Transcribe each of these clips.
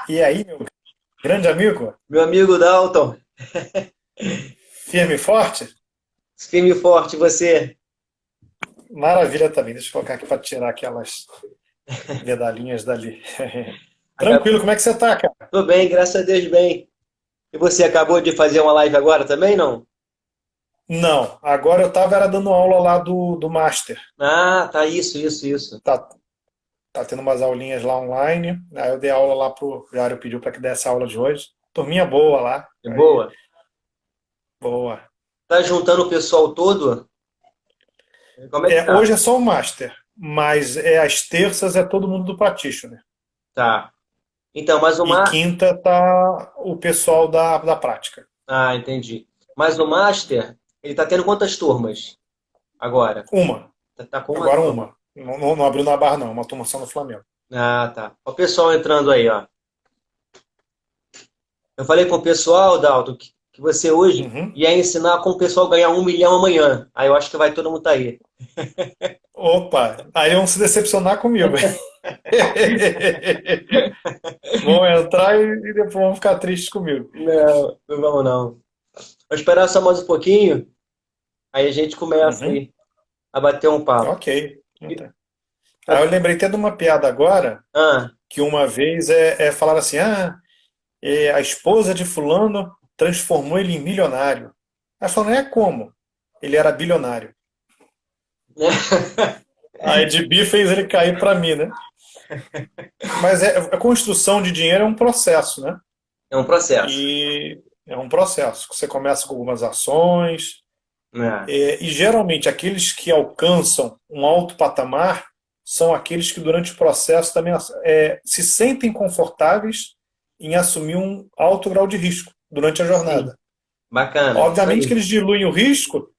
E aí, meu grande amigo, Meu amigo Dalton, firme e forte? firme e forte, você? Maravilha também. Deixa eu colocar aqui para tirar aquelas medalhinhas dali. Tranquilo, Acab- como é que você tá, cara? Tô bem, graças a Deus, bem. E você acabou de fazer uma live agora também, não? Não, agora eu tava era dando aula lá do Master. Ah, tá, isso. Tá, tá tendo umas aulinhas lá online. Aí eu dei aula lá pro Jário, pediu para que desse a aula de hoje. Turminha boa lá. De Aí, boa. boa. Tá juntando o pessoal todo? Como é que É, tá? hoje é só o Master, mas às terças é todo mundo do Practitioner. Tá. Então, mas o E Mar... quinta tá o pessoal da prática. Ah, entendi. Mas o Master, ele tá tendo quantas turmas agora? Uma. Tá com uma Agora turma. uma. Não abriu na barra, não. Uma turma só no Flamengo. Ah, tá. O pessoal entrando aí, ó. Eu falei com o pessoal, Dalton, que você hoje Uhum. ia ensinar como o pessoal ganhar 1 milhão amanhã. Aí eu acho que vai todo mundo tá aí. Opa, aí vão se decepcionar comigo. Vão entrar e depois vão ficar tristes comigo. Não, não vamos não. Vou esperar só mais um pouquinho, aí a gente começa Uhum. aí a bater um papo. Ok. E- Aí eu lembrei até de uma piada agora, Ah, que uma vez falar assim, a esposa de fulano transformou ele em milionário. Aí falando, é como? Ele era bilionário. né? A Edbi fez ele cair para mim, né? Mas a construção de dinheiro é um processo, né? É um processo. E é um processo. Você começa com algumas ações, Né? e geralmente aqueles que alcançam um alto patamar são aqueles que durante o processo também se sentem confortáveis em assumir um alto grau de risco durante a Sim, jornada. bacana, isso Obviamente que aí. eles diluem o risco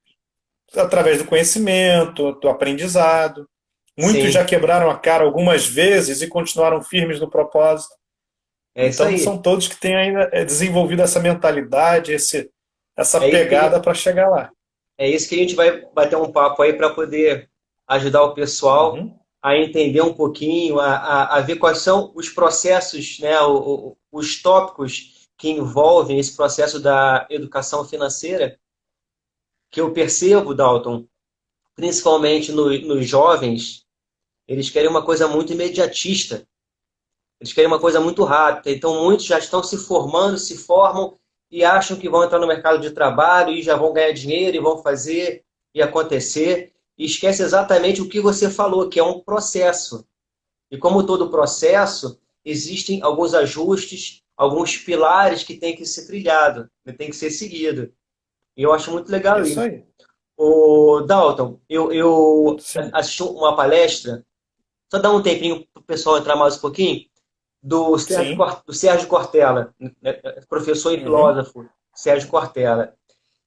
através do conhecimento, do aprendizado. Muitos já Sim, quebraram a cara algumas vezes e continuaram firmes no propósito. é isso Então não aí. são todos que têm ainda desenvolvido essa mentalidade, essa É isso que a pegada gente, para chegar lá. é isso que a gente vai bater um papo aí para poder ajudar o pessoal Uhum. a entender um pouquinho, a ver quais são os processos, né, os tópicos que envolvem esse processo da educação financeira, que eu percebo, Dalton, principalmente nos jovens, eles querem uma coisa muito imediatista. Eles querem uma coisa muito rápida. Então, muitos já estão se formando, se formam e acham que vão entrar no mercado de trabalho e já vão ganhar dinheiro e vão fazer e acontecer. E esquece exatamente o que você falou, que é um processo. E como todo processo, existem alguns ajustes, alguns pilares que têm que ser trilhado, que tem que ser seguido. E eu acho muito legal Isso isso. aí. O Dalton, eu Sim. assisti uma palestra, só dá um tempinho para o pessoal entrar mais um pouquinho, Sim. Do Sérgio Cortella, né, professor e Uhum. filósofo Sérgio Cortella.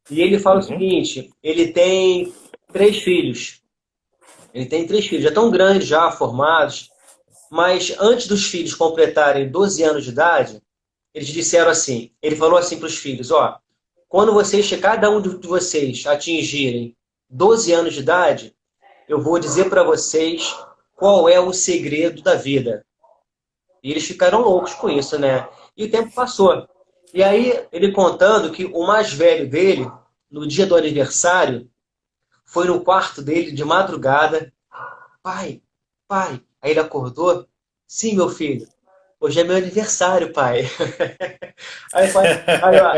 E ele fala o Uhum. seguinte: ele tem 3 filhos. Ele tem 3 filhos, já estão grandes, já formados, mas antes dos filhos completarem 12 anos de idade, eles disseram assim: ele falou assim para os filhos: ó, quando cada um de vocês atingirem 12 anos de idade, eu vou dizer para vocês qual é o segredo da vida. E eles ficaram loucos com isso, né? E o tempo passou. E aí, ele contando que o mais velho dele, no dia do aniversário, foi no quarto dele de madrugada. Pai, pai. Aí ele acordou. Sim, meu filho. Hoje é meu aniversário, pai.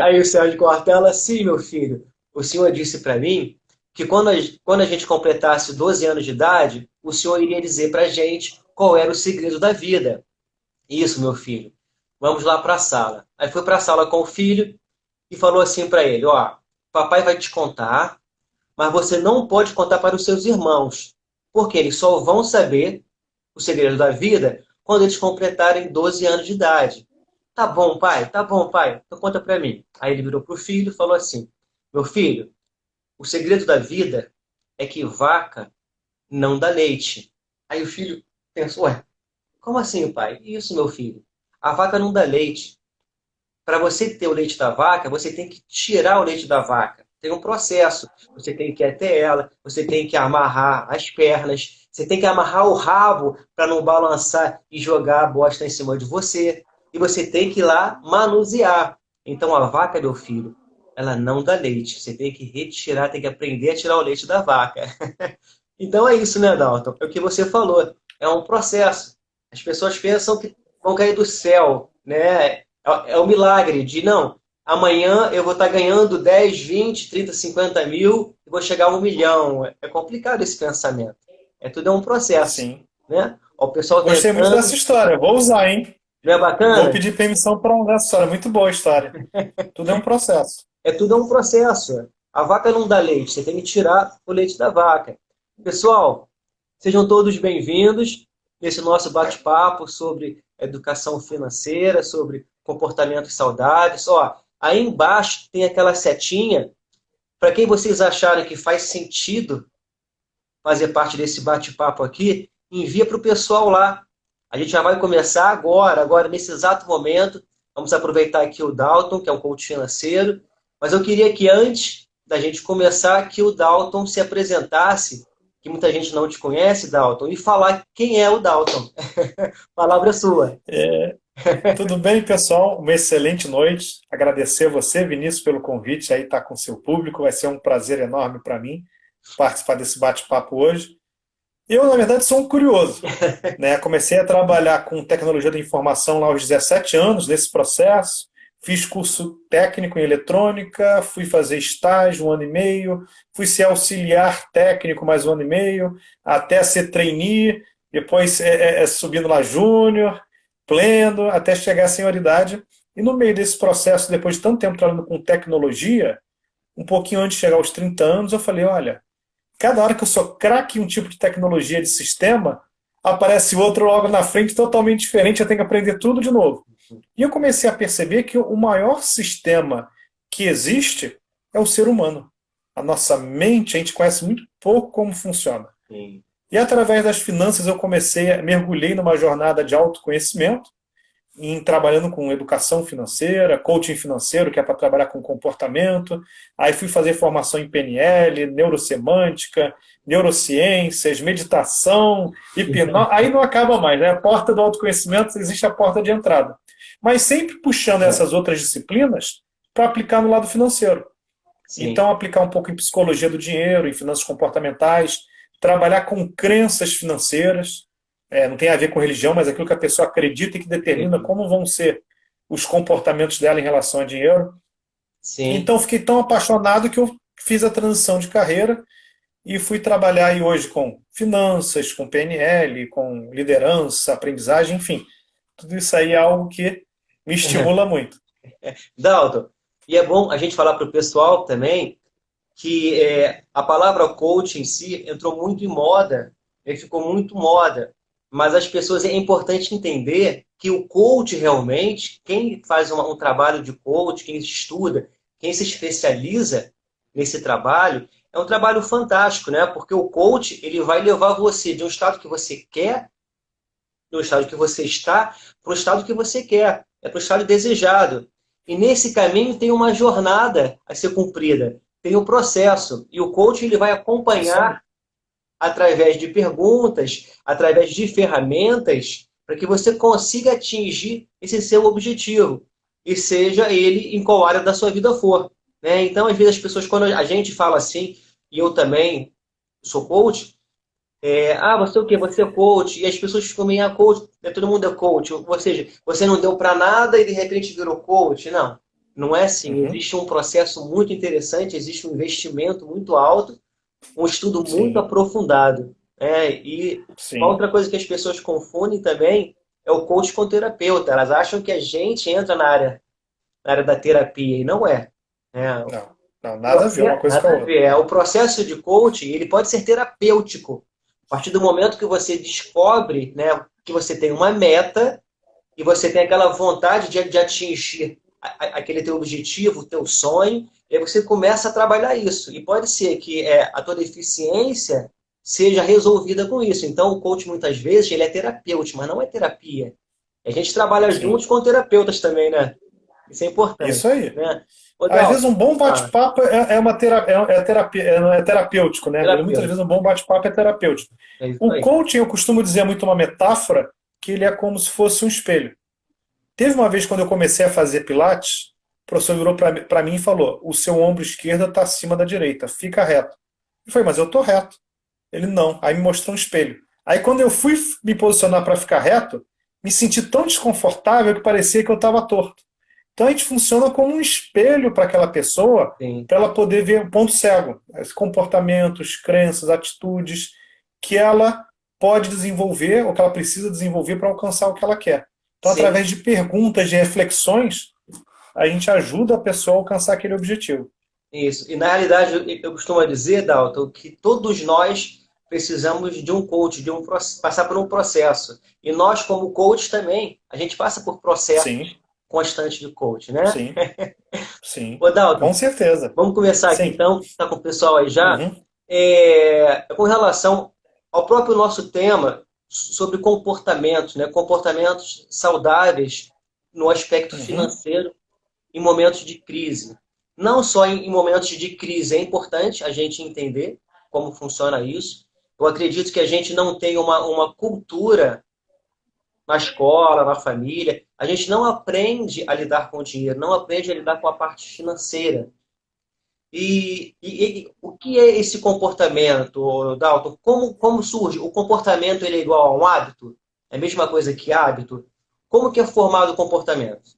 Aí o Sérgio Cortella, sim, meu filho. O senhor disse para mim que quando a gente completasse 12 anos de idade, o senhor iria dizer para a gente qual era o segredo da vida. Isso, meu filho. Vamos lá para a sala. Aí foi para a sala com o filho e falou assim para ele: ó, papai vai te contar, mas você não pode contar para os seus irmãos, porque eles só vão saber o segredo da vida quando eles completarem 12 anos de idade. Tá bom, pai, então conta para mim. Aí ele virou para o filho e falou assim: meu filho, o segredo da vida é que vaca não dá leite. Aí o filho pensou: ué, como assim, pai? Isso, meu filho. A vaca não dá leite. Para você ter o leite da vaca, você tem que tirar o leite da vaca. Tem um processo. Você tem que ir até ela, você tem que amarrar as pernas, você tem que amarrar o rabo para não balançar e jogar a bosta em cima de você. e você tem que ir lá manusear. Então a vaca, meu filho, ela não dá leite. Você tem que retirar, tem que aprender a tirar o leite da vaca. Então é isso, né, Dalton? É o que você falou. É um processo. As pessoas pensam que vão cair do céu, né? É o milagre de, não, amanhã eu vou estar ganhando 10, 20, 30, 50 mil e vou chegar a 1 milhão. É complicado esse pensamento. Tudo é um processo, Sim. né? O pessoal está Gostei muito entrando, dessa história. Vou usar, hein? não é Vou bacana? pedir permissão para usar essa história. Muito boa a história. Tudo é um processo. Tudo é um processo. A vaca não dá leite, você tem que tirar o leite da vaca. Pessoal, sejam todos bem-vindos nesse nosso bate-papo sobre educação financeira, sobre comportamentos saudáveis. Ó, aí embaixo tem aquela setinha. Para quem vocês acharem que faz sentido fazer parte desse bate-papo aqui, envia para o pessoal lá. A gente já vai começar agora, nesse exato momento. Vamos aproveitar aqui o Dalton, que é um coach financeiro. Mas eu queria que antes da gente começar, que o Dalton se apresentasse, que muita gente não te conhece, Dalton, e falar quem é o Dalton. Palavra sua. Tudo bem, pessoal? Uma excelente noite. Agradecer a você, Vinícius, pelo convite aí estar com o seu público. Vai ser um prazer enorme para mim participar desse bate-papo hoje. Eu, na verdade, sou um curioso, né? Comecei a trabalhar com tecnologia da informação lá aos 17 anos, nesse processo. Fiz curso técnico em eletrônica, fui fazer estágio 1 ano e meio, fui ser auxiliar técnico mais 1 ano e meio, até ser trainee, depois subindo lá júnior, pleno, até chegar à senioridade. E no meio desse processo, depois de tanto tempo trabalhando com tecnologia, um pouquinho antes de chegar aos 30 anos, eu falei, olha, cada hora que eu sou craque em um tipo de tecnologia de sistema, aparece outro logo na frente totalmente diferente, eu tenho que aprender tudo de novo. E eu comecei a perceber que o maior sistema que existe é o ser humano. A nossa mente, a gente conhece muito pouco como funciona. Sim. E através das finanças eu mergulhei numa jornada de autoconhecimento, trabalhando com educação financeira, coaching financeiro, que é para trabalhar com comportamento. Aí fui fazer formação em PNL, neurosemântica, neurociências, meditação, hipnose. Aí não acaba mais, né? A porta do autoconhecimento, existe a porta de entrada. Mas sempre puxando essas outras disciplinas para aplicar no lado financeiro. Sim. Então, aplicar um pouco em psicologia do dinheiro, em finanças comportamentais, trabalhar com crenças financeiras. Não tem a ver com religião, mas aquilo que a pessoa acredita e que determina como vão ser os comportamentos dela em relação a dinheiro. Sim. Então, fiquei tão apaixonado que eu fiz a transição de carreira e fui trabalhar aí hoje com finanças, com PNL, com liderança, aprendizagem, enfim. Tudo isso aí é algo que me estimula muito. Dalton, e é bom a gente falar para o pessoal também que a palavra coach em si entrou muito em moda, ficou muito moda, mas as pessoas, é importante entender que o coach realmente, quem faz um trabalho de coach, quem estuda, quem se especializa nesse trabalho, é um trabalho fantástico, né? Porque o coach, ele vai levar você de um estado que você quer, do estado que você está, para o estado que você quer, para o estado desejado. E nesse caminho tem uma jornada a ser cumprida, tem um processo. E o coach ele vai acompanhar através de perguntas, através de ferramentas, para que você consiga atingir esse seu objetivo. E seja ele em qual área da sua vida for. Né? Então, às vezes, as pessoas, quando a gente fala assim, e eu também sou coach, você é o quê? Você é coach. E as pessoas ficam meio, coach, todo mundo é coach. Ou seja, você não deu para nada e de repente virou coach. Não, não é assim. Existe um processo muito interessante, existe um investimento muito alto, um estudo muito aprofundado. E uma outra coisa que as pessoas confundem também é o coach com o terapeuta. Elas acham que a gente entra na área da terapia, e não é. Não, nada a ver uma coisa com a outra. O processo de coaching ele pode ser terapêutico. A partir do momento que você descobre, né, que você tem uma meta e você tem aquela vontade de atingir aquele teu objetivo, teu sonho, e aí você começa a trabalhar isso. E pode ser que a tua deficiência seja resolvida com isso. Então, o coach, muitas vezes, ele é terapêutico, mas não é terapia. A gente trabalha juntos com terapeutas também, né? Isso é importante. Isso aí. Né? Às vezes um bom bate-papo é terapêutico, né? Muitas vezes um bom bate-papo é terapêutico. O coaching, eu costumo dizer muito uma metáfora, que ele é como se fosse um espelho. Teve uma vez quando eu comecei a fazer pilates, o professor virou para mim e falou: o seu ombro esquerdo está acima da direita, fica reto. Eu falei, mas eu estou reto. Ele não. Aí me mostrou um espelho. Aí quando eu fui me posicionar para ficar reto, me senti tão desconfortável que parecia que eu estava torto. Então a gente funciona como um espelho para aquela pessoa, Sim. para ela poder ver o ponto cego, os comportamentos, crenças, atitudes que ela pode desenvolver ou que ela precisa desenvolver para alcançar o que ela quer. Então, Sim, através de perguntas, de reflexões, a gente ajuda a pessoa a alcançar aquele objetivo. isso. E na realidade, eu costumo dizer, Dalton, que todos nós precisamos de um coach, passar por um processo. E nós, como coach também, a gente passa por processo Sim, constante de coach, né? sim, sim, Ô, com Dalton, certeza. vamos começar aqui Sim. então, tá com o pessoal aí já. Uhum, Com relação ao próprio nosso tema sobre comportamentos, né? Comportamentos saudáveis no aspecto uhum, financeiro em momentos de crise. Não só em momentos de crise é importante a gente entender como funciona isso. Eu acredito que a gente não tem uma cultura na escola, na família. A gente não aprende a lidar com o dinheiro, não aprende a lidar com a parte financeira. E o que é esse comportamento, Dalton? Como surge? O comportamento ele é igual a um hábito? É a mesma coisa que hábito? Como que é formado o comportamento?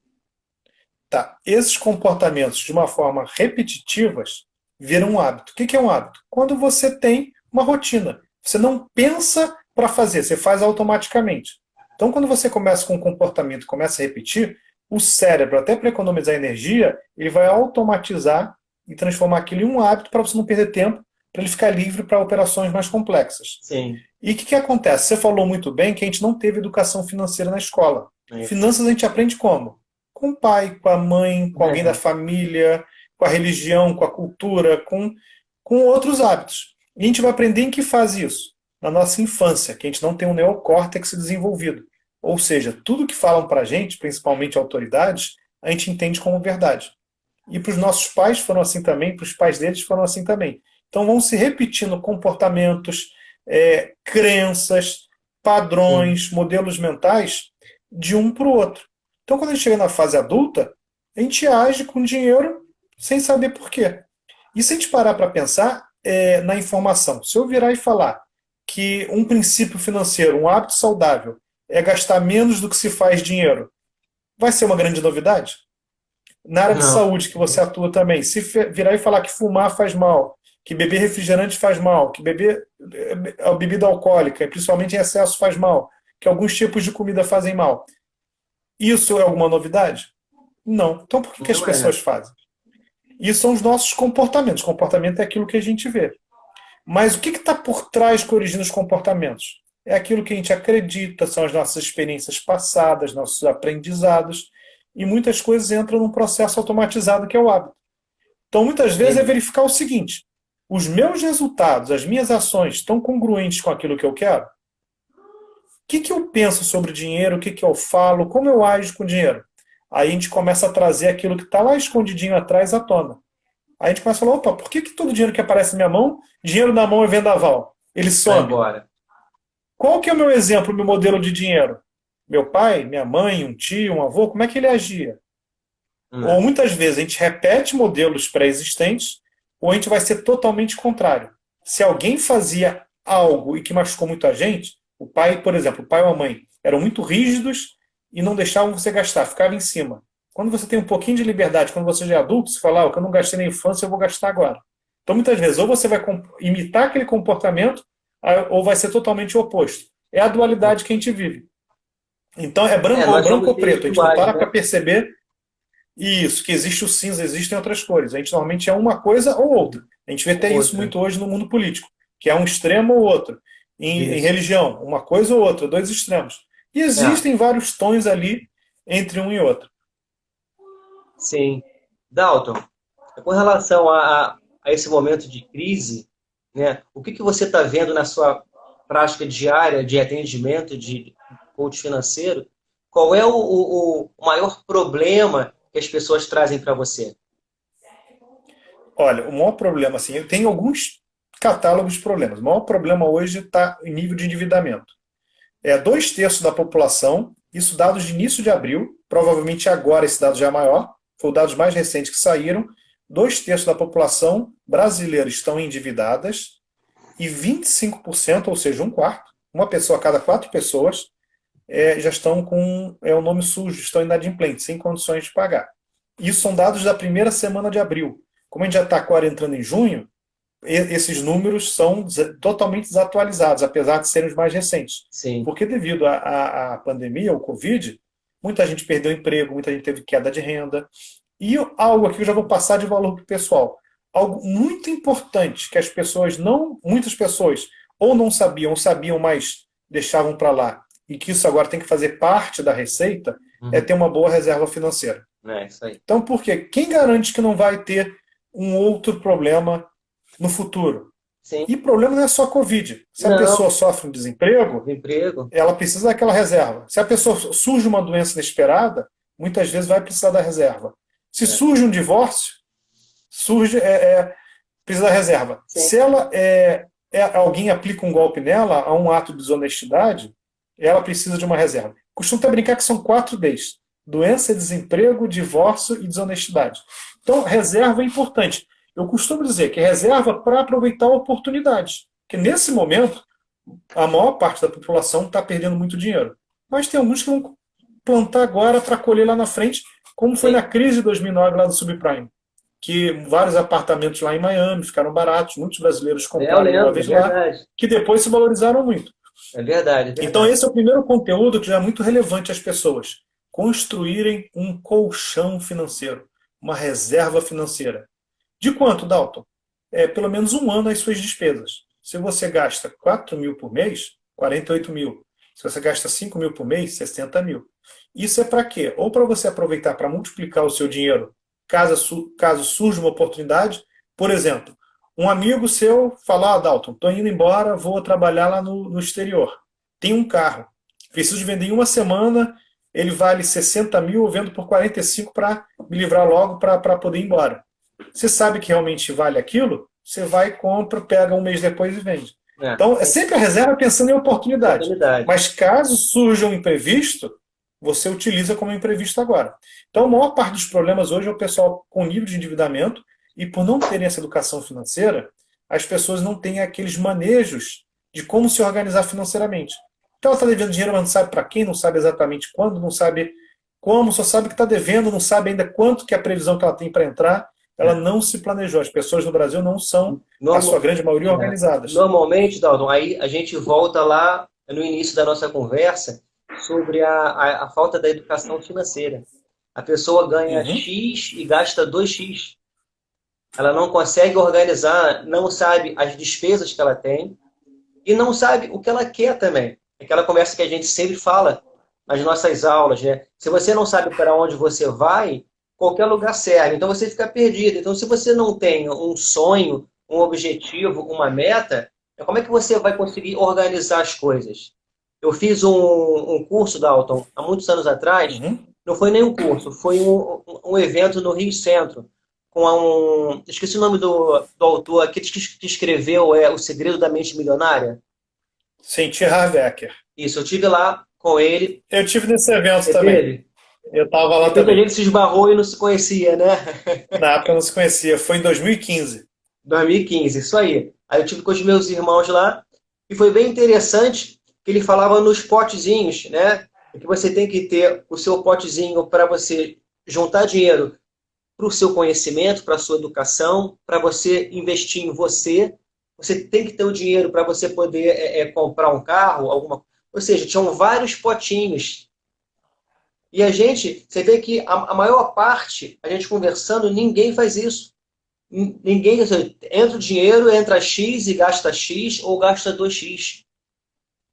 tá. Esses comportamentos, de uma forma repetitivas, viram um hábito. O que é um hábito? Quando você tem uma rotina. Você não pensa para fazer, você faz automaticamente. Então, quando você começa com um comportamento e começa a repetir, o cérebro, até para economizar energia, ele vai automatizar e transformar aquilo em um hábito para você não perder tempo, para ele ficar livre para operações mais complexas. Sim, E o que acontece? Você falou muito bem que a gente não teve educação financeira na escola. é isso. Finanças a gente aprende como? Com o pai, com a mãe, com alguém da família, com a religião, com a cultura, com outros hábitos. E a gente vai aprender em que fase isso? Na nossa infância, que a gente não tem um neocórtex desenvolvido. Ou seja, tudo que falam para a gente, principalmente autoridades, a gente entende como verdade. E para os nossos pais foram assim também, para os pais deles foram assim também. Então vão se repetindo comportamentos, crenças, Sim. padrões, modelos mentais de um para o outro. Então quando a gente chega na fase adulta, a gente age com dinheiro sem saber por quê. E se a gente parar para pensar na informação, se eu virar e falar que um princípio financeiro, um hábito saudável, é gastar menos do que se faz dinheiro, vai ser uma grande novidade? Na área de Não. saúde que você atua também, se virar e falar que fumar faz mal, que beber refrigerante faz mal, que beber a bebida alcoólica, principalmente em excesso, faz mal, que alguns tipos de comida fazem mal, isso é alguma novidade? Não. Então por que as Não é. pessoas fazem? Isso são os nossos comportamentos. Comportamento é aquilo que a gente vê. Mas o que está por trás que origina os comportamentos? É aquilo que a gente acredita, são as nossas experiências passadas, nossos aprendizados, e muitas coisas entram num processo automatizado que é o hábito. Então, muitas vezes é Entendi. verificar o seguinte: os meus resultados, as minhas ações estão congruentes com aquilo que eu quero? O que eu penso sobre dinheiro? O que eu falo? Como eu ajo com dinheiro? Aí a gente começa a trazer aquilo que está lá escondidinho atrás à tona. Aí a gente começa a falar: opa, por que todo dinheiro que aparece na minha mão, dinheiro na mão é vendaval? Ele Vai some. embora. Qual que é o meu exemplo, meu modelo de dinheiro? Meu pai, minha mãe, um tio, um avô, como é que ele agia? Ou Não. muitas vezes a gente repete modelos pré-existentes, ou a gente vai ser totalmente contrário. Se alguém fazia algo e que machucou muito a gente, o pai, por exemplo, o pai ou a mãe, eram muito rígidos e não deixavam você gastar, ficava em cima. Quando você tem um pouquinho de liberdade, quando você já é adulto, você fala, o que eu não gastei na infância, eu vou gastar agora. Então, muitas vezes, ou você vai imitar aquele comportamento, ou vai ser totalmente o oposto. É a dualidade que a gente vive. Então, é É, ou nós branco somos ou seres preto. A gente não duais, para para né? perceber isso, que existe o cinza, existem outras cores. A gente normalmente é uma coisa ou outra. A gente vê até isso Outra. muito hoje no mundo político, que é um extremo ou outro. Em Isso. religião, uma coisa ou outra, dois extremos. E É, existem vários tons ali entre um e outro. sim. Dalton, com relação a esse momento de crise, né, o que você está vendo na sua prática diária de atendimento de coach financeiro? Qual é o maior problema que as pessoas trazem para você? Olha, o maior problema, assim, eu tenho alguns catálogos de problemas. O maior problema hoje está em nível de endividamento. É 2/3 da população, isso dados de início de abril, provavelmente agora esse dado já é maior, foi o dados mais recentes que saíram, 2/3 da população brasileira estão endividadas e 25%, ou seja, um quarto, uma pessoa a cada 4 pessoas, já estão com o nome sujo, estão inadimplentes, sem condições de pagar. Isso são dados da primeira semana de abril. Como a gente já está agora entrando em junho, esses números são totalmente desatualizados, apesar de serem os mais recentes. Sim. Porque devido à pandemia, ao Covid, muita gente perdeu emprego, muita gente teve queda de renda. E algo aqui eu já vou passar de valor para o pessoal. Algo muito importante que as pessoas muitas pessoas ou não sabiam, ou sabiam, mas deixavam para lá, e que isso agora tem que fazer parte da receita, é ter uma boa reserva financeira. Isso aí. Então, por quê? Quem garante que não vai ter um outro problema no futuro? Sim. E o problema não é só Covid. Se Não. a pessoa sofre um desemprego, Emprego. ela precisa daquela reserva. Se a pessoa surge uma doença inesperada, muitas vezes vai precisar da reserva. Se surge um divórcio, precisa da reserva. Sim. Se ela alguém aplica um golpe nela, a um ato de desonestidade, ela precisa de uma reserva. Costumo até brincar que são 4 Ds: doença, desemprego, divórcio e desonestidade. Então, reserva é importante. Eu costumo dizer que reserva para aproveitar oportunidades. Que nesse momento, a maior parte da população está perdendo muito dinheiro. Mas tem alguns que vão plantar agora para colher lá na frente, como foi na crise de 2009 lá do subprime. Que vários apartamentos lá em Miami ficaram baratos, muitos brasileiros compraram imóveis lá, que depois se valorizaram muito. É verdade. Então esse é o primeiro conteúdo que já é muito relevante às pessoas. Construírem um colchão financeiro, uma reserva financeira. De quanto, Dalton? Pelo menos um ano as suas despesas. Se você gasta 4 mil por mês, 48 mil. Se você gasta 5 mil por mês, 60 mil. Isso é para quê? Ou para você aproveitar para multiplicar o seu dinheiro caso surja uma oportunidade. Por exemplo, um amigo seu fala: Dalton, estou indo embora, vou trabalhar lá no exterior. Tem um carro. Preciso de vender em uma semana, ele vale 60 mil, eu vendo por 45 para me livrar logo para poder ir embora. Você sabe que realmente vale aquilo, você vai, compra, pega um mês depois e vende. Então, é sempre a reserva pensando em oportunidade. Mas caso surja um imprevisto, você utiliza como imprevisto agora. Então, a maior parte dos problemas hoje é o pessoal com nível de endividamento, e por não terem essa educação financeira, as pessoas não têm aqueles manejos de como se organizar financeiramente. Então, ela está devendo dinheiro, mas não sabe para quem, não sabe exatamente quando, não sabe como, só sabe que está devendo, não sabe ainda quanto que é a previsão que ela tem para entrar. Ela não se planejou. As pessoas no Brasil não são, a sua grande maioria, organizadas. Normalmente, Dalton, aí a gente volta lá no início da nossa conversa sobre a falta da educação financeira. A pessoa ganha X e gasta 2X. Ela não consegue organizar, não sabe as despesas que ela tem e não sabe o que ela quer também. Aquela conversa que a gente sempre fala nas nossas aulas, né? Se você não sabe para onde você vai, qualquer lugar serve. Então você fica perdido. Então, se você não tem um sonho, um objetivo, uma meta, como é que você vai conseguir organizar as coisas? Eu fiz um curso, Dalton, há muitos anos atrás. Não foi nem um curso, foi um evento no Rio Centro, com esqueci o nome do autor, aquele que escreveu O Segredo da Mente Milionária. Sim, T. Harv Eker. Isso, eu tive lá com ele. Eu tive nesse evento também. Dele? Eu estava lá também. Muita gente se esbarrou e não se conhecia, né? Na época não se conhecia, foi em 2015. 2015, isso aí. Aí eu tive com os meus irmãos lá, e foi bem interessante que ele falava nos potezinhos, né? Que você tem que ter o seu potezinho para você juntar dinheiro para o seu conhecimento, para a sua educação, para você investir em você. Você tem que ter o dinheiro para você poder comprar um carro, alguma. Ou seja, tinham vários potinhos. E a gente, você vê que a maior parte, a gente conversando, ninguém faz isso. Ninguém, entra o dinheiro, entra X e gasta X ou gasta 2X.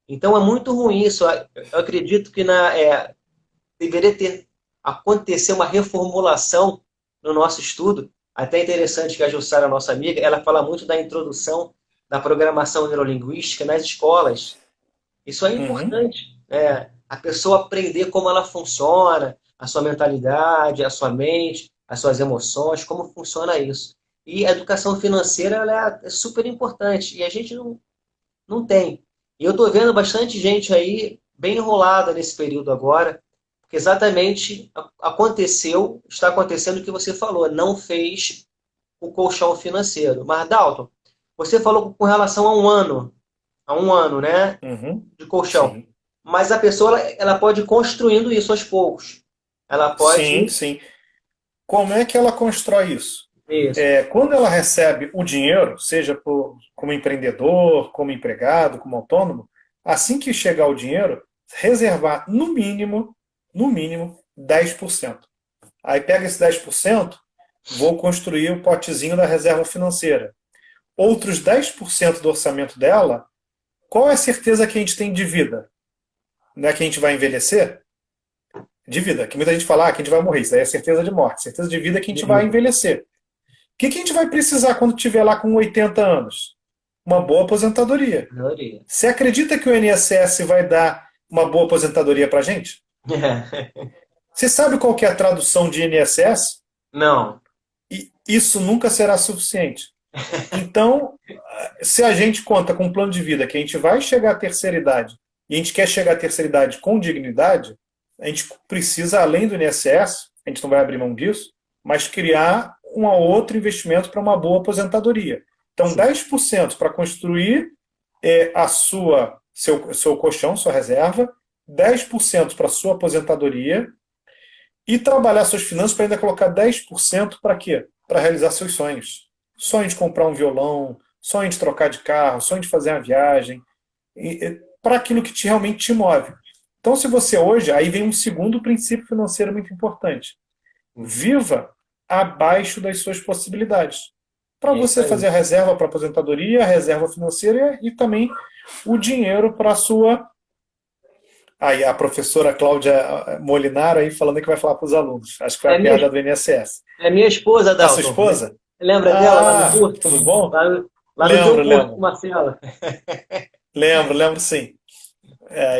Então é muito ruim isso. Eu acredito que deveria acontecer uma reformulação no nosso estudo. Até interessante que a Jussara, nossa amiga, ela fala muito da introdução da programação neurolinguística nas escolas. Isso é importante. A pessoa aprender como ela funciona, a sua mentalidade, a sua mente, as suas emoções, como funciona isso. E a educação financeira ela é super importante. E a gente não tem. E eu estou vendo bastante gente aí bem enrolada nesse período agora, Porque exatamente aconteceu, está acontecendo o que você falou, não fez o colchão financeiro. Mas, Dalton, você falou com relação a um ano, né, Uhum. de colchão. Sim. Mas a pessoa, ela pode ir construindo isso aos poucos. Ela Sim, pode... sim. Como é que ela constrói isso? Isso. Quando ela recebe o dinheiro, seja como empreendedor, como empregado, como autônomo, assim que chegar o dinheiro, reservar no mínimo, 10%. Aí pega esse 10%, vou construir o potezinho da reserva financeira. Outros 10% do orçamento dela, qual é a certeza que a gente tem de vida? Não é que a gente vai envelhecer? De vida, que muita gente fala que a gente vai morrer, isso daí é certeza de morte. Certeza de vida é que a gente vai Isso. envelhecer. O que a gente vai precisar quando estiver lá com 80 anos? Uma boa aposentadoria. Maioria. Você acredita que o INSS vai dar uma boa aposentadoria para a gente? Você sabe qual que é a tradução de INSS? Não. E isso nunca será suficiente. Então, se a gente conta com um plano de vida que a gente vai chegar à terceira idade e a gente quer chegar à terceira idade com dignidade, a gente precisa, além do INSS, a gente não vai abrir mão disso, mas criar um outro investimento para uma boa aposentadoria. Então, Sim. 10% para construir seu colchão, sua reserva, 10% para sua aposentadoria e trabalhar suas finanças para ainda colocar 10% para quê? Para realizar seus sonhos. Sonho de comprar um violão, sonho de trocar de carro, sonho de fazer uma viagem, para aquilo que realmente te move. Então, se você hoje, aí vem um segundo princípio financeiro muito importante. Viva abaixo das suas possibilidades. Para É isso você aí. fazer a reserva para a aposentadoria, a reserva financeira e também o dinheiro para a sua. Aí a professora Cláudia Molinaro aí falando que vai falar para os alunos. Acho que foi É a minha, piada do INSS. é minha esposa, É a sua Dalton. esposa? Lembra dela lá no Ah, curso? tudo bom? Lá no teu Lembro, curso, lembro. Marcela. Lembro sim.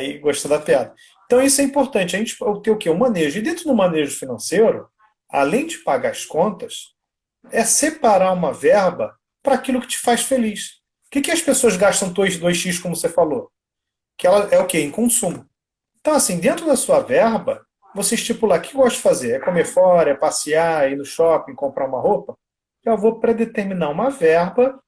E gostou da piada. Então isso é importante. A gente ter o quê? O manejo. E dentro do manejo financeiro, além de pagar as contas, é separar uma verba para aquilo que te faz feliz. O que as pessoas gastam 2x, como você falou? Que ela é o quê? Em consumo. Então, assim, dentro da sua verba, você estipular o que gosta de fazer. É comer fora, é passear, ir no shopping, comprar uma roupa. Eu vou predeterminar uma verba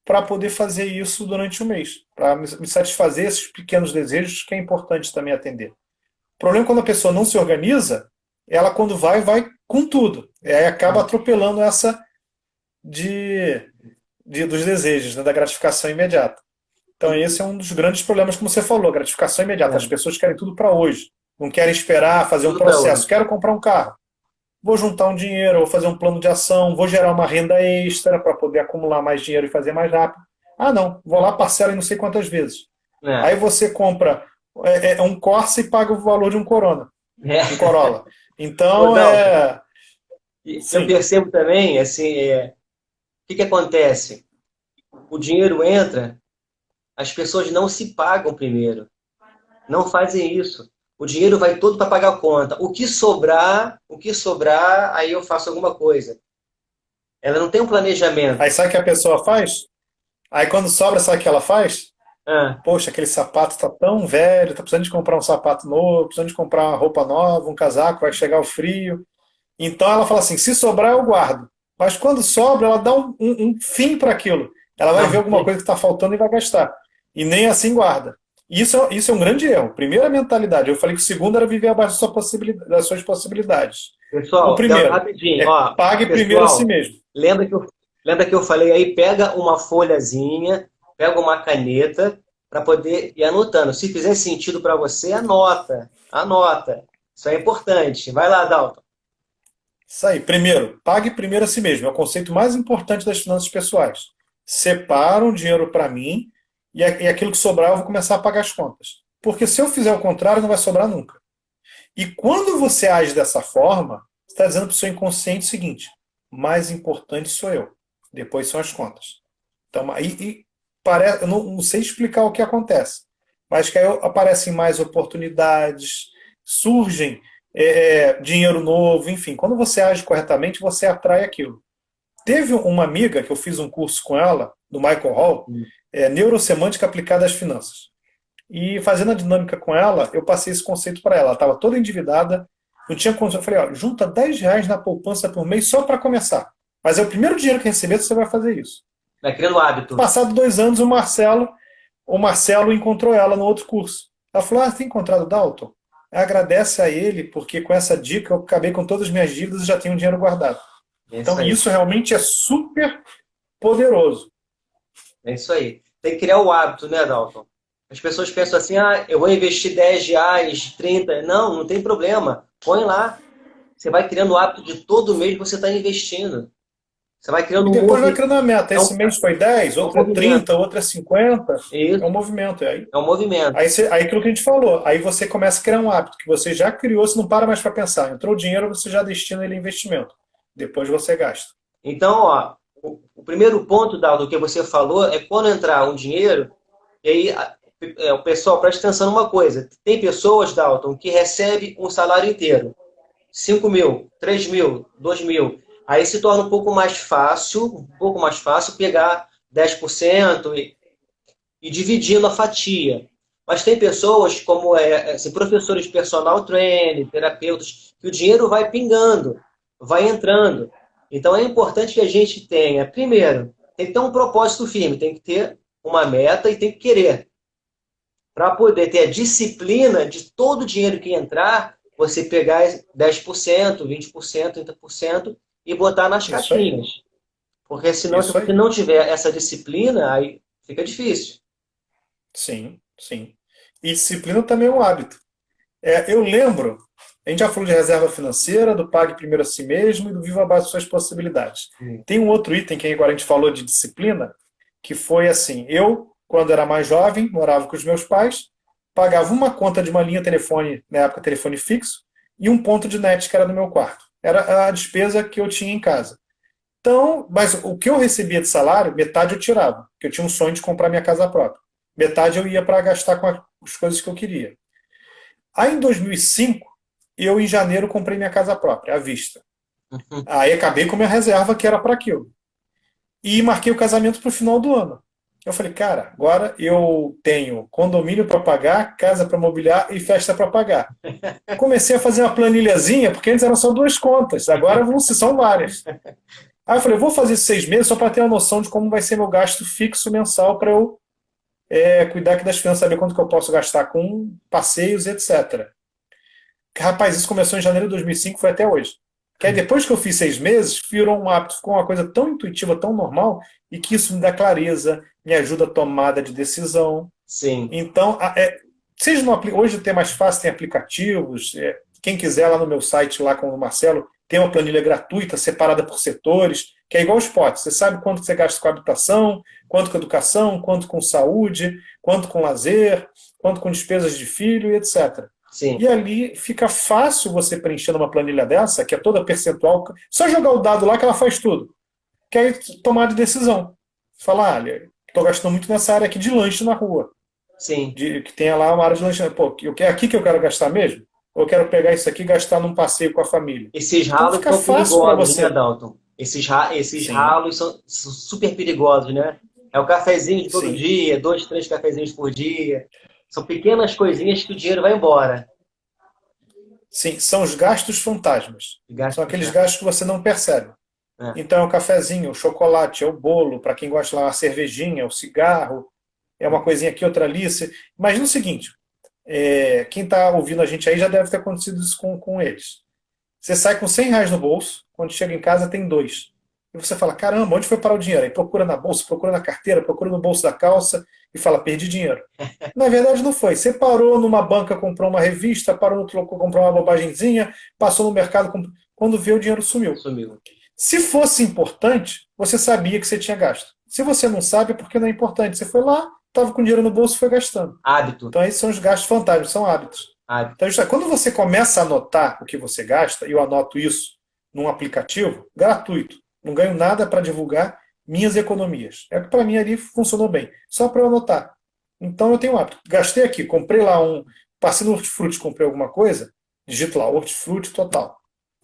para poder fazer isso durante o mês, para me satisfazer esses pequenos desejos que é importante também atender. O problema é quando a pessoa não se organiza, ela quando vai com tudo. E aí acaba atropelando essa dos desejos, né, da gratificação imediata. Então E- esse é um dos grandes problemas, como você falou, a gratificação imediata. As é, pessoas querem tudo para hoje, não querem esperar, fazer um tudo para processo. hoje. Quero comprar um carro, vou juntar um dinheiro, vou fazer um plano de ação, vou gerar uma renda extra para poder acumular mais dinheiro e fazer mais rápido. Ah, não, vou lá, parcela em não sei quantas vezes. É, Aí você compra um Corsa e paga o valor de um Corona, um é. Corolla. Ô, Então, Dalton, eu sim. percebo também, assim, o que que acontece? O dinheiro entra, as pessoas não se pagam primeiro. Não fazem isso. O dinheiro vai todo para pagar a conta. O que sobrar, aí eu faço alguma coisa. Ela não tem um Aí planejamento. sabe o que a pessoa faz? Aí quando sobra, sabe o que ela faz? Ah, Poxa, aquele sapato está tão velho, tá precisando de comprar um sapato novo, precisando de comprar uma roupa nova, um casaco, vai chegar o frio. Então ela fala assim: se sobrar, eu guardo. Mas quando sobra, ela dá um fim para aquilo. Ela vai ver não, alguma coisa que está faltando e vai gastar. E nem assim guarda. Isso é um grande erro. Primeira mentalidade. Eu falei que o segundo era viver abaixo das suas possibilidades. O pessoal, primeiro rapidinho, é ó, pague primeiro a si pessoal, mesmo. lembra que eu falei aí, pega uma folhazinha, pega uma caneta para poder ir anotando. Se fizer sentido para você, anota, anota. Isso é importante. Vai lá, Dalton. Isso aí. Primeiro, pague primeiro a si mesmo. É o conceito mais importante das finanças pessoais. Separa um dinheiro para mim e aquilo que sobrar eu vou começar a pagar as contas. Porque se eu fizer o contrário, não vai sobrar nunca. E quando você age dessa forma, você está dizendo para o seu inconsciente o seguinte: mais importante sou eu, depois são as contas. Então, eu não sei explicar o que acontece, mas que aí aparecem mais oportunidades, surgem dinheiro novo, enfim. Quando você age corretamente, você atrai aquilo. Teve uma amiga que eu fiz um curso com ela, do Michael Hall, Neurosemântica Aplicada às Finanças. E fazendo a dinâmica com ela, eu passei esse conceito para ela. Ela estava toda endividada, não tinha condição. Eu falei, ó, junta R$ 10 na poupança por mês só para começar. Mas é o primeiro dinheiro que receber, você vai fazer isso. Vai criando hábito. Passado 2 anos, o Marcelo encontrou ela no outro curso. Ela falou, tem encontrado o Dalton? Agradece a ele, porque com essa dica eu acabei com todas as minhas dívidas e já tenho dinheiro guardado. É isso Então aí. isso realmente é super poderoso. É isso aí. Tem que criar o hábito, né, Dalton? As pessoas pensam assim, eu vou investir R$ 10, 30. Não, não tem problema. Põe lá. Você vai criando o hábito de todo mês você está investindo. Você vai criando E um depois vai movimento. criando a meta. É Esse um, mês foi 10, é um outro é movimento. 30, outro é 50. É um Isso. movimento. E aí, É um movimento. aí aquilo que a gente falou. Aí você começa a criar um hábito que você já criou, você não para mais para pensar. Entrou o dinheiro, você já destina ele em investimento. Depois você gasta. Então, o primeiro ponto, Dalton, que você falou é quando entrar um dinheiro, e aí o pessoal presta atenção numa coisa. Tem pessoas, Dalton, que recebem um salário inteiro. 5 mil, 3 mil, 2 mil. Aí se torna um pouco mais fácil pegar 10% e dividindo a fatia. Mas tem pessoas como assim, professores de personal training, terapeutas, que o dinheiro vai pingando, vai entrando. Então é importante que a gente tenha, primeiro, tem que ter um propósito firme, tem que ter uma meta e tem que querer. Para poder ter a disciplina de todo o dinheiro que entrar, você pegar 10%, 20%, 30% e botar nas Isso aí. caixinhas. Porque senão, se Isso você aí. não tiver essa disciplina, aí fica difícil. Sim, sim. E disciplina também é um hábito. Eu lembro, a gente já falou de reserva financeira, do pague primeiro a si mesmo e do viva abaixo das suas possibilidades. Tem um outro item que agora a gente falou de disciplina, que foi assim, eu, quando era mais jovem, morava com os meus pais, pagava uma conta de uma linha telefone, na época telefone fixo, e um ponto de net que era no meu quarto. Era a despesa que eu tinha em casa. Então, mas o que eu recebia de salário, metade eu tirava, porque eu tinha um sonho de comprar minha casa própria. Metade eu ia para gastar com as coisas que eu queria. Aí em 2005, eu em janeiro comprei minha casa própria, à vista. Aí acabei com minha reserva que era para aquilo. E marquei o casamento para o final do ano. Eu falei, cara, agora eu tenho condomínio para pagar, casa para mobiliar e festa para pagar. Comecei a fazer uma planilhazinha, porque antes eram só 2 contas, agora são várias. Aí eu falei, vou fazer 6 meses só para ter uma noção de como vai ser meu gasto fixo mensal para eu cuidar aqui das finanças, saber quanto que eu posso gastar com passeios, etc. Rapaz, isso começou em janeiro de 2005, foi até hoje. Que aí depois que eu fiz 6 meses, virou um hábito, ficou uma coisa tão intuitiva, tão normal, e que isso me dá clareza, me ajuda a tomada de decisão. Sim, Então, seja no, hoje tem mais fácil, tem aplicativos. Quem quiser lá no meu site, lá com o Marcelo, tem uma planilha gratuita, separada por setores, que é igual os potes. Você sabe quanto você gasta com habitação, quanto com educação, quanto com saúde, quanto com lazer, quanto com despesas de filho e etc. sim. E ali fica fácil você preencher numa planilha dessa, que é toda percentual, só jogar o dado lá que ela faz tudo. Que aí tomar de decisão. Falar, olha, estou gastando muito nessa área aqui de lanche na rua. Sim. Que tenha lá uma área de lanche. Pô, é aqui que eu quero gastar mesmo? Ou eu quero pegar isso aqui e gastar num passeio com a família? Esses Então ralos fica são fácil para perigosos, né, você. Dalton? Esses Sim, ralos são super perigosos, né? É o cafezinho de todo sim. dia, 2, 3 cafezinhos por dia. São pequenas coisinhas que o dinheiro vai embora. Sim, são os gastos fantasmas. E São gasta aqueles já. gastos que você não percebe. É. Então é o cafezinho, o chocolate, é o bolo, para quem gosta lá, a cervejinha, o cigarro, é uma coisinha aqui, outra ali. Imagina o seguinte: quem está ouvindo a gente aí já deve ter acontecido isso com eles. Você sai com R$ 100 no bolso, quando chega em casa tem dois. E você fala, caramba, onde foi parar o dinheiro? Aí procura na bolsa, procura na carteira, procura no bolso da calça e fala, perdi dinheiro. Na verdade não foi. Você parou numa banca, comprou uma revista, parou no outro, comprou uma bobagemzinha, passou no mercado, quando vê o dinheiro sumiu. Sumiu. Se fosse importante, você sabia que você tinha gasto. Se você não sabe, é porque não é importante. Você foi lá, estava com dinheiro no bolso e foi gastando. Hábito. Então, esses são os gastos fantasmas, são hábitos. Hábito. Então, quando você começa a anotar o que você gasta, e eu anoto isso num aplicativo gratuito, não ganho nada para divulgar minhas economias. É que para mim ali funcionou bem, só para eu anotar. Então, eu tenho um hábito. Gastei aqui, comprei lá passei no Hortifruti, comprei alguma coisa, digito lá, Hortifruti total.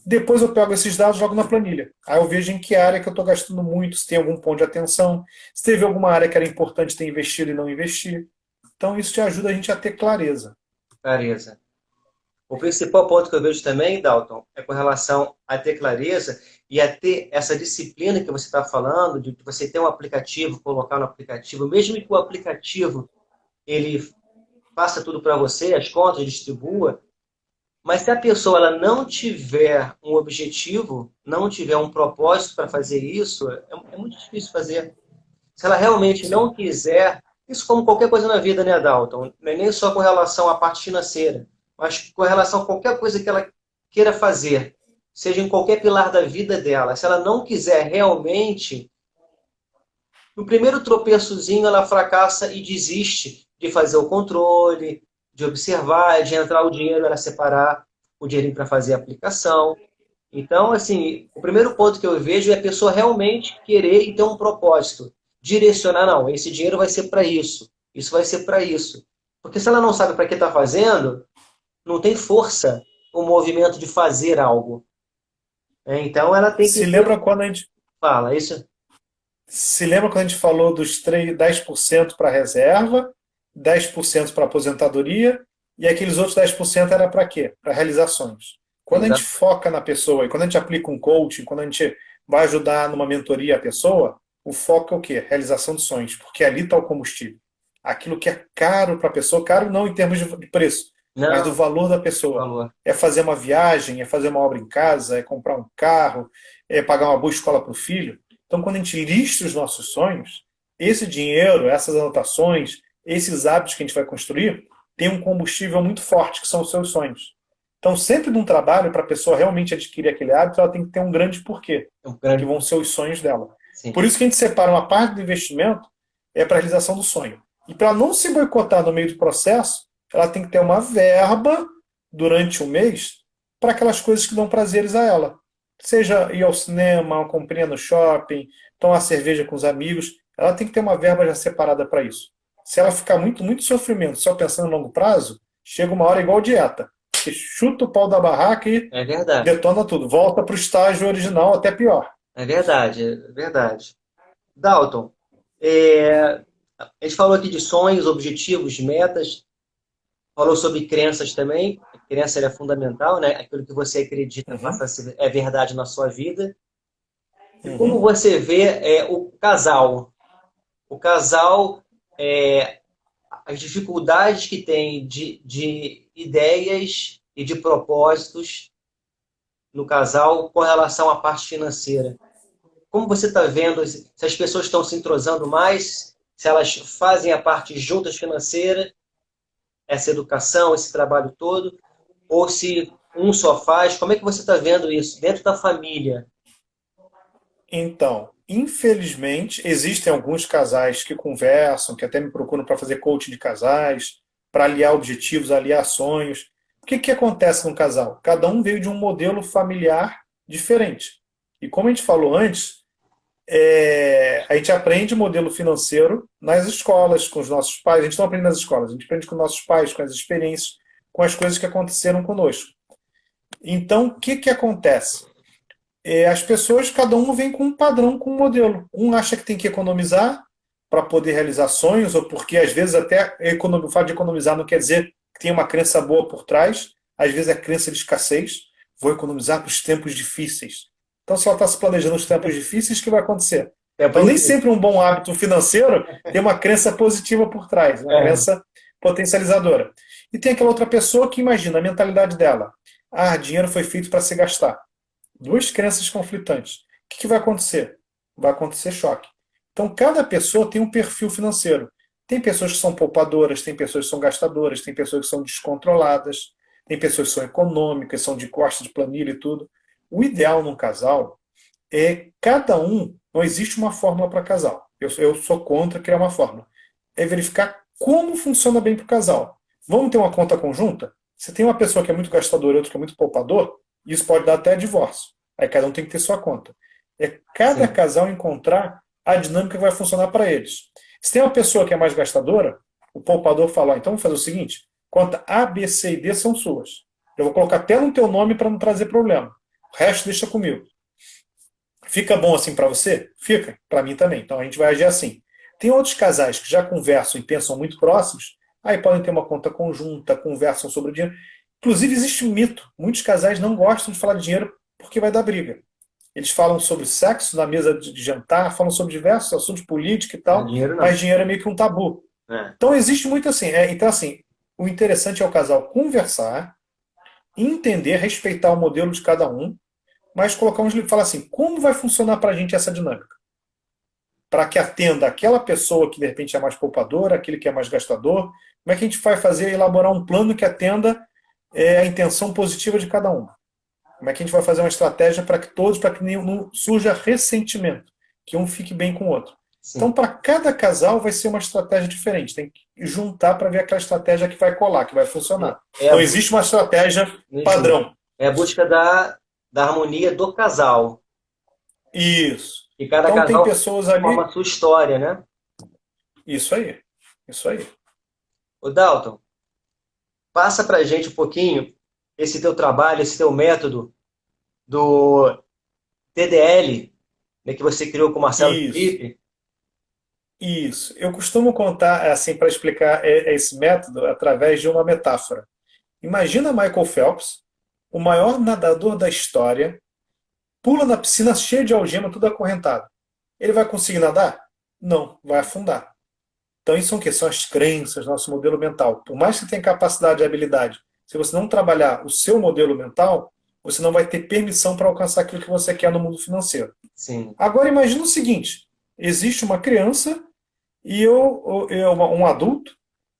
Depois eu pego esses dados e jogo na planilha. Aí eu vejo em que área que eu estou gastando muito, se tem algum ponto de atenção, se teve alguma área que era importante ter investido e não investir. Então, isso te ajuda a gente a ter clareza. Clareza. O principal ponto que eu vejo também, Dalton, é com relação a ter clareza e a ter essa disciplina que você está falando, de você ter um aplicativo, colocar no aplicativo, mesmo que o aplicativo ele faça tudo para você, as contas, distribua, mas se a pessoa ela não tiver um objetivo, não tiver um propósito para fazer isso, é muito difícil fazer. Se ela realmente Sim. não quiser, isso como qualquer coisa na vida, né, Dalton? Não é nem só com relação à parte financeira, mas com relação a qualquer coisa que ela queira fazer, seja em qualquer pilar da vida dela. Se ela não quiser realmente, no primeiro tropeçozinho ela fracassa e desiste de fazer o controle, de observar, de entrar o dinheiro, ela separar o dinheirinho para fazer a aplicação. Então, assim, o primeiro ponto que eu vejo é a pessoa realmente querer e ter um propósito. Direcionar, não, esse dinheiro vai ser para isso vai ser para isso. Porque se ela não sabe para que está fazendo, não tem força o movimento de fazer algo. Então, ela tem que Se ter... lembra quando a gente, Fala, isso... se lembra quando a gente falou dos 10% para reserva, 10% para aposentadoria, e aqueles outros 10% era para quê? Para realizações. Quando a gente Exato. foca na pessoa e quando a gente aplica um coaching, quando a gente vai ajudar numa mentoria a pessoa, o foco é o quê? Realização de sonhos, porque ali está o combustível. Aquilo que é caro para a pessoa, caro não em termos de preço, mas do Não, valor da pessoa. valor. É fazer uma viagem, é fazer uma obra em casa, é comprar um carro, é pagar uma boa escola para o filho. Então, quando a gente lista os nossos sonhos, esse dinheiro, essas anotações, esses hábitos que a gente vai construir, tem um combustível muito forte, que são os seus sonhos. Então, sempre num trabalho, para a pessoa realmente adquirir aquele hábito, ela tem que ter um grande porquê, É um que grande... vão ser os sonhos dela. Sim, Por isso que a gente separa uma parte do investimento é para a realização do sonho. E para não se boicotar no meio do processo, ela tem que ter uma verba durante um mês para aquelas coisas que dão prazeres a ela. Seja ir ao cinema, uma comprinha no shopping, tomar cerveja com os amigos, ela tem que ter uma verba já separada para isso. Se ela ficar muito sofrimento só pensando no longo prazo, chega uma hora igual dieta. Você chuta o pau da barraca e é verdade. detona tudo. Volta para o estágio original, até pior. É verdade, é verdade. Dalton, é, a gente falou aqui de sonhos, objetivos, metas, falou sobre crenças também. A crença é fundamental, né? Aquilo que você acredita Uhum, passa a ser é verdade na sua vida. E como uhum. você vê o casal? O casal, é, as dificuldades que tem de ideias e de propósitos no casal com relação à parte financeira. Como você está vendo se as pessoas estão se entrosando mais, se elas fazem a parte juntas financeira, essa educação, esse trabalho todo, ou se um só faz, como é que você está vendo isso dentro da família? Então, infelizmente, existem alguns casais que conversam, que até me procuram para fazer coaching de casais, para aliar objetivos, aliar sonhos. O que acontece no casal? Cada um veio de um modelo familiar diferente. E como a gente falou antes, a gente aprende modelo financeiro nas escolas, com os nossos pais. A gente não aprende nas escolas, a gente aprende com nossos pais, com as experiências, com as coisas que aconteceram conosco. Então, o que acontece? As pessoas, cada um vem com um padrão, com um modelo. Um acha que tem que economizar para poder realizar sonhos, ou porque às vezes até o fato de economizar não quer dizer que tem uma crença boa por trás. Às vezes é crença de escassez. Vou economizar para os tempos difíceis. Então, se ela está se planejando os tempos difíceis, o que vai acontecer? Tempo Então, nem difícil. sempre um bom hábito financeiro tem uma crença positiva por trás, uma É, crença potencializadora. E tem aquela outra pessoa que imagina a mentalidade dela. Ah, dinheiro foi feito para se gastar. Duas crenças conflitantes. O que vai acontecer? Vai acontecer choque. Então, cada pessoa tem um perfil financeiro. Tem pessoas que são poupadoras, tem pessoas que são gastadoras, tem pessoas que são descontroladas, tem pessoas que são econômicas, são de costa de planilha e tudo. O ideal num casal é cada um, não existe uma fórmula para casal. Eu sou contra criar uma fórmula. É verificar como funciona bem para o casal. Vamos ter uma conta conjunta? Se tem uma pessoa que é muito gastadora e outra que é muito poupador, isso pode dar até divórcio. Aí cada um tem que ter sua conta. É cada sim, casal encontrar a dinâmica que vai funcionar para eles. Se tem uma pessoa que é mais gastadora, o poupador fala, então vamos fazer o seguinte, conta A, B, C e D são suas. Eu vou colocar até no teu nome para não trazer problema. O resto deixa comigo. Fica bom assim para você? Fica. Para mim também. Então a gente vai agir assim. Tem outros casais que já conversam e pensam muito próximos, Aí podem ter uma conta conjunta, conversam sobre o dinheiro. Inclusive, existe um mito. Muitos casais não gostam de falar de dinheiro porque vai dar briga. Eles falam sobre sexo na mesa de jantar, falam sobre diversos assuntos, política e tal, Dinheiro não. mas dinheiro é meio que um tabu. É. Então, existe muito assim. Então, assim, o interessante é o casal conversar, entender, respeitar o modelo de cada um, mas colocar falar assim, como vai funcionar para a gente essa dinâmica? Para que atenda aquela pessoa que de repente é mais poupadora, aquele que é mais gastador, como é que a gente vai fazer, elaborar um plano que atenda a intenção positiva de cada um? Como é que a gente vai fazer uma estratégia para que todos, para que não surja ressentimento, que um fique bem com o outro? Sim. Então, para cada casal vai ser uma estratégia diferente. Tem que juntar para ver aquela estratégia que vai colar, que vai funcionar. Não existe uma estratégia padrão. É a busca da harmonia do casal. Isso. E cada Então, casal tem pessoas ali. forma a sua história, né? Isso aí. Isso aí. Ô Dalton, passa pra gente um pouquinho esse teu trabalho, esse teu método do TDL, né, que você criou com o Marcelo Isso. Felipe. Isso. Eu costumo contar, assim, para explicar esse método através de uma metáfora. Imagina Michael Phelps, o maior nadador da história, pula na piscina cheia de algema, tudo acorrentado. Ele vai conseguir nadar? Não, vai afundar. Então, isso são o quê? São as crenças, nosso modelo mental. Por mais que tenha capacidade e habilidade, se você não trabalhar o seu modelo mental, você não vai ter permissão para alcançar aquilo que você quer no mundo financeiro. Sim. Agora, imagine o seguinte: existe uma criança e um adulto,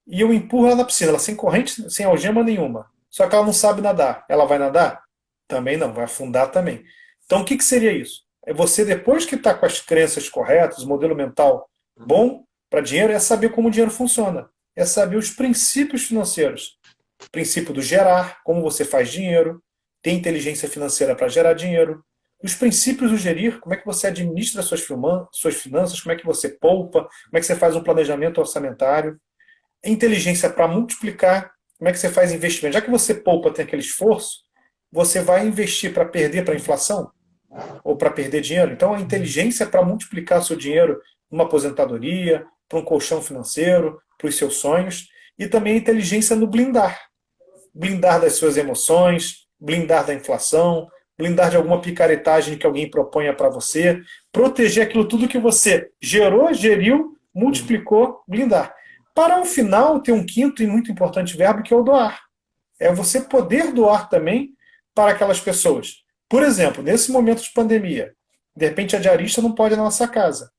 e eu empurro ela na piscina, ela sem corrente, sem algema nenhuma. Só que ela não sabe nadar. Ela vai nadar? Também não, vai afundar também. Então, o que seria isso? É você, depois que está com as crenças corretas, o modelo mental bom para dinheiro, é saber como o dinheiro funciona. É saber os princípios financeiros. O princípio do gerar, como você faz dinheiro, ter inteligência financeira para gerar dinheiro. Os princípios do gerir, como é que você administra suas finanças, como é que você poupa, como é que você faz um planejamento orçamentário. Inteligência para multiplicar, como é que você faz investimento. Já que você poupa, tem aquele esforço, você vai investir para perder para a inflação? Ou para perder dinheiro? Então, a inteligência para multiplicar seu dinheiro numa aposentadoria, para um colchão financeiro, para os seus sonhos. E também a inteligência no blindar. Blindar das suas emoções, blindar da inflação, blindar de alguma picaretagem que alguém proponha para você, proteger aquilo tudo que você gerou, geriu, multiplicou, blindar. Para o final, ter um quinto e muito importante verbo, que é o doar. É você poder doar também para aquelas pessoas. Por exemplo, nesse momento de pandemia, de repente a diarista não pode ir na nossa casa.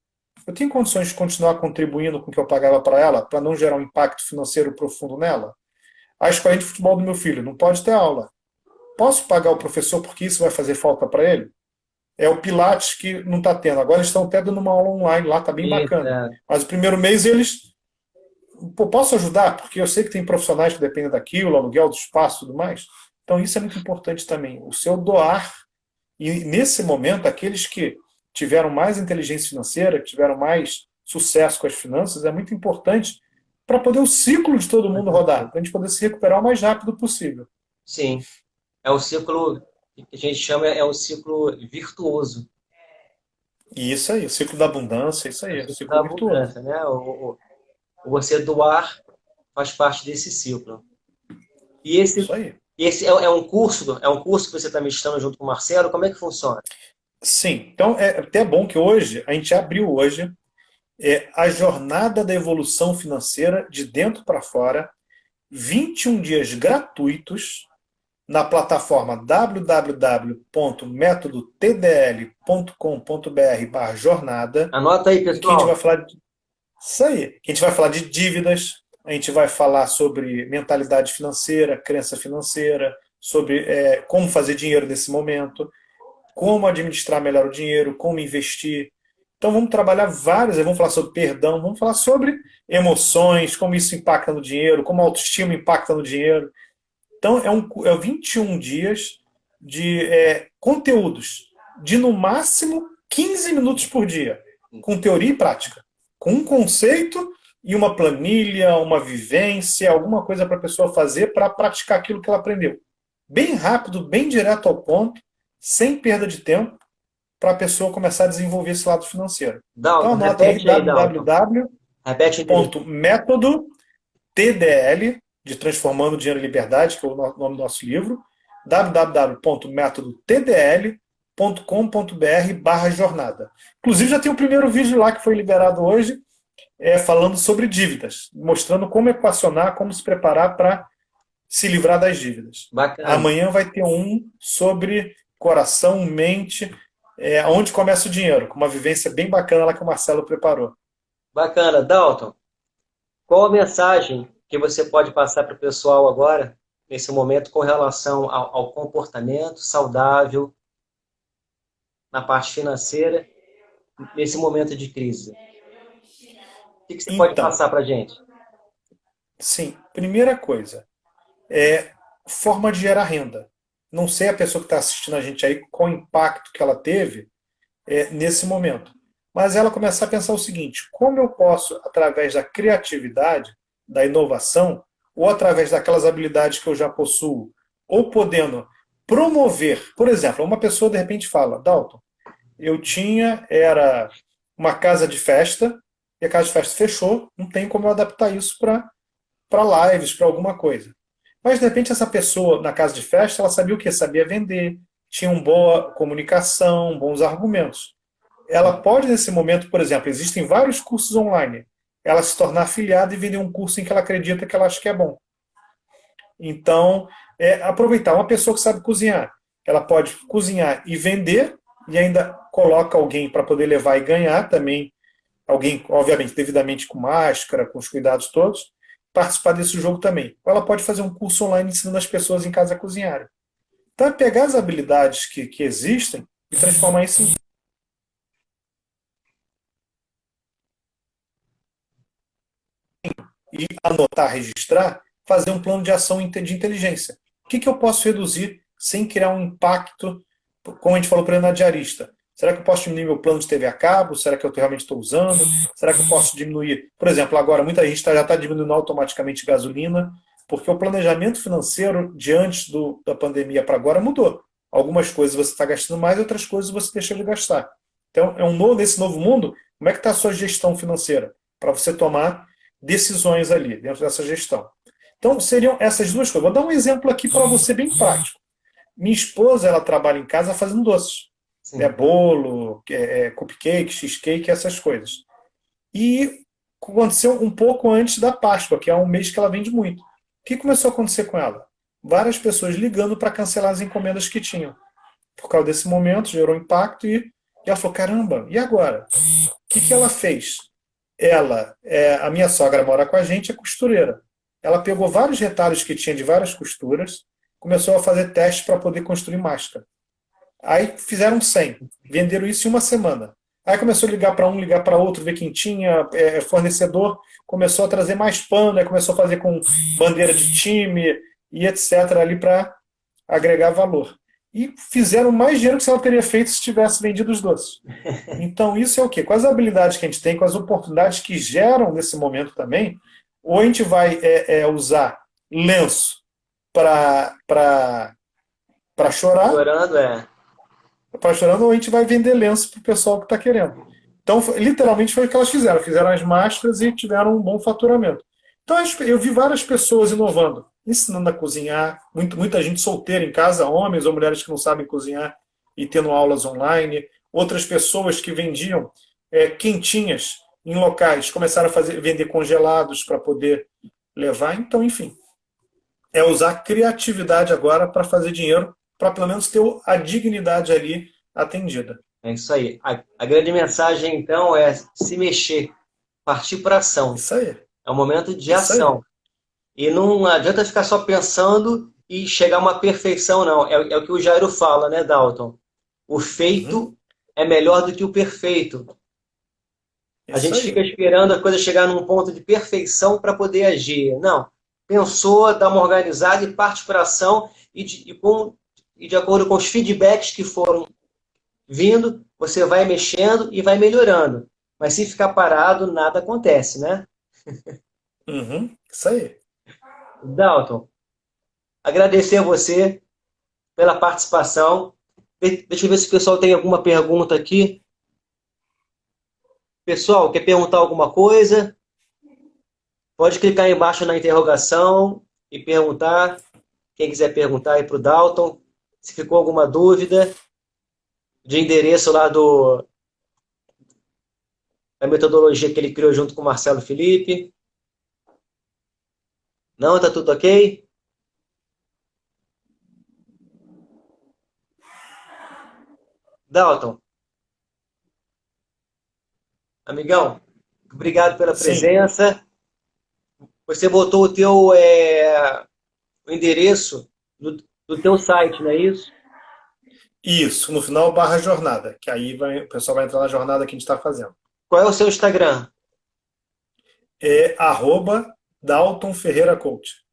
Eu tenho condições de continuar contribuindo com o que eu pagava para ela, para não gerar um impacto financeiro profundo nela? A escolinha de futebol do meu filho não pode ter aula. Posso pagar o professor porque isso vai fazer falta para ele? É o Pilates que não está tendo. Agora eles estão até dando uma aula online lá, está bem bacana. Mas o primeiro mês eles... Pô, posso ajudar? Porque eu sei que tem profissionais que dependem daquilo, aluguel do espaço e tudo mais. Então isso é muito importante também. O seu doar. E nesse momento, aqueles que tiveram mais inteligência financeira, que tiveram mais sucesso com as finanças, é muito importante para poder o ciclo de todo mundo rodar, para a gente poder se recuperar o mais rápido possível. Sim. É um ciclo que a gente chama um ciclo virtuoso. E isso aí, o ciclo da abundância, isso aí, É o o ciclo ciclo da virtuoso. abundância, né? Você doar faz parte desse ciclo. E Isso aí. esse é um curso que você está ministrando junto com o Marcelo. Como é que funciona? Sim, então é até bom que hoje, a gente abriu hoje, a jornada da evolução financeira de dentro para fora, 21 dias gratuitos, na plataforma www.metodotdl.com.br/jornada. Anota aí, Em que a gente vai pessoal. falar isso aí. A gente vai falar de dívidas, a gente vai falar sobre mentalidade financeira, crença financeira, sobre como fazer dinheiro nesse momento, como administrar melhor o dinheiro, como investir. Então vamos trabalhar várias, vamos falar sobre perdão, vamos falar sobre emoções, como isso impacta no dinheiro, como a autoestima impacta no dinheiro. Então é 21 dias de conteúdos de no máximo 15 minutos por dia, com teoria e prática, com um conceito e uma planilha, uma vivência, alguma coisa para a pessoa fazer para praticar aquilo que ela aprendeu. Bem rápido, bem direto ao ponto, sem perda de tempo, para a pessoa começar a desenvolver esse lado financeiro. Então Dalton, anotem aí repete aí, Dalton. Repete o endereço. www.metodo TDL, de Transformando Dinheiro em Liberdade, que é o nome do nosso livro, www.métodotdl.com.br/jornada. Inclusive, já tem o primeiro vídeo lá que foi liberado hoje, falando sobre dívidas, mostrando como equacionar, como se preparar para se livrar das dívidas. Bacana. Amanhã vai ter um sobre coração, mente, onde começa o dinheiro, com uma vivência bem bacana lá que o Marcelo preparou. Bacana. Dalton, qual a mensagem que você pode passar para o pessoal agora, nesse momento, com relação ao comportamento saudável na parte financeira, nesse momento de crise? O que você pode Então, passar para a gente? sim, primeira coisa, forma de gerar renda. Não sei a pessoa que está assistindo a gente aí, qual o impacto que ela teve nesse momento. Mas ela começar a pensar o seguinte: como eu posso, através da criatividade, da inovação, ou através daquelas habilidades que eu já possuo, ou podendo promover, por exemplo, uma pessoa de repente fala, Dalton, era uma casa de festa, e a casa de festa fechou, não tem como eu adaptar isso para lives, para alguma coisa. Mas, de repente, essa pessoa na casa de festa, ela sabia o quê? Sabia vender, tinha uma boa comunicação, bons argumentos. Ela pode, nesse momento, por exemplo, existem vários cursos online, ela se tornar afiliada e vender um curso em que ela acredita que ela acha que é bom. Então, aproveitar. Uma pessoa que sabe cozinhar, ela pode cozinhar e vender, e ainda coloca alguém para poder levar e ganhar também, alguém, obviamente, devidamente com máscara, com os cuidados todos, participar desse jogo também. Ou ela pode fazer um curso online ensinando as pessoas em casa a cozinharem. Então, é pegar as habilidades que existem e transformar isso em e anotar, registrar, fazer um plano de ação de inteligência. O que eu posso reduzir sem criar um impacto, como a gente falou para na diarista? Será que eu posso diminuir meu plano de TV a cabo? Será que eu realmente estou usando? Será que eu posso diminuir? Por exemplo, agora muita gente já está diminuindo automaticamente gasolina, porque o planejamento financeiro de antes da pandemia para agora mudou. Algumas coisas você está gastando mais, outras coisas você deixa de gastar. Então, nesse novo mundo, como é que está a sua gestão financeira? Para você tomar decisões ali, dentro dessa gestão. Então, seriam essas duas coisas. Vou dar um exemplo aqui para você bem prático. Minha esposa, ela trabalha em casa fazendo doces. Bolo, cupcake, cheesecake, essas coisas. E aconteceu um pouco antes da Páscoa, que é um mês que ela vende muito. O que começou a acontecer com ela? Várias pessoas ligando para cancelar as encomendas que tinham. Por causa desse momento, gerou impacto e ela falou, caramba, e agora? O que ela fez? A minha sogra mora com a gente, é costureira. Ela pegou vários retalhos que tinha de várias costuras, começou a fazer testes para poder construir máscara. Aí fizeram 100, venderam isso em uma semana. Aí começou a ligar para um, ligar para outro, ver quem tinha, fornecedor, começou a trazer mais pano, aí começou a fazer com bandeira de time e etc. ali para agregar valor. E fizeram mais dinheiro que se ela teria feito se tivesse vendido os doces. Então, isso é o quê? Com as habilidades que a gente tem, com as oportunidades que geram nesse momento também, ou a gente vai usar lenço para chorar, Chorando, ou a gente vai vender lenço para o pessoal que está querendo. Então, literalmente foi o que elas fizeram. Fizeram as máscaras e tiveram um bom faturamento. Então, eu vi várias pessoas inovando, ensinando a cozinhar, muita gente solteira em casa, homens ou mulheres que não sabem cozinhar e tendo aulas online. Outras pessoas que vendiam quentinhas em locais, começaram a vender congelados para poder levar. Então, enfim, é usar criatividade agora para fazer dinheiro, para pelo menos ter a dignidade ali atendida. É isso aí. A grande mensagem, então, é se mexer, partir para ação. Isso aí. É um momento de Isso ação. aí. E não adianta ficar só pensando e chegar a uma perfeição, não. É o que o Jairo fala, né, Dalton? O feito é melhor do que o perfeito. A Isso gente aí. fica esperando a coisa chegar num ponto de perfeição para poder agir. Não. Pensou, dá uma organizada e parte para ação e de acordo com os feedbacks que foram vindo, você vai mexendo e vai melhorando. Mas se ficar parado, nada acontece, né? Isso aí. Dalton, agradecer a você pela participação. Deixa eu ver se o pessoal tem alguma pergunta aqui. Pessoal, quer perguntar alguma coisa? Pode clicar aí embaixo na interrogação e perguntar. Quem quiser perguntar aí para o Dalton, se ficou alguma dúvida de endereço lá da metodologia que ele criou junto com o Marcelo Felipe. Não, tá tudo ok? Dalton, amigão, obrigado pela Sim, presença. Você botou o endereço do teu site, não é isso? isso, no final barra jornada, que aí o pessoal vai entrar na jornada que a gente está fazendo. Qual é o seu Instagram? É Dalton Ferreira Coach.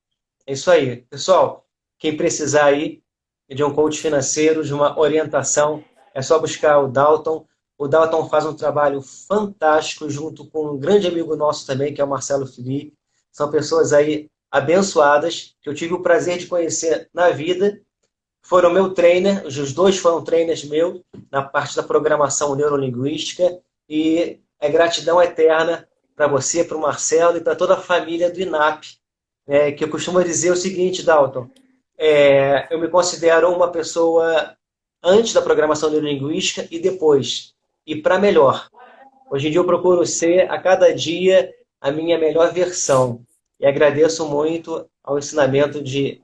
É isso aí. Pessoal, quem precisar aí de um coach financeiro, de uma orientação, é só buscar o Dalton. O Dalton faz um trabalho fantástico junto com um grande amigo nosso também, que é o Marcelo Felipe. São pessoas aí abençoadas, que eu tive o prazer de conhecer na vida. Foram meu trainer, os dois foram trainers meus, na parte da programação neurolinguística, e é gratidão eterna para você, para o Marcelo e para toda a família do INAP, que eu costumo dizer o seguinte, Dalton, eu me considero uma pessoa antes da programação neurolinguística e depois, e para melhor. Hoje em dia eu procuro ser, a cada dia, a minha melhor versão. E agradeço muito ao ensinamento de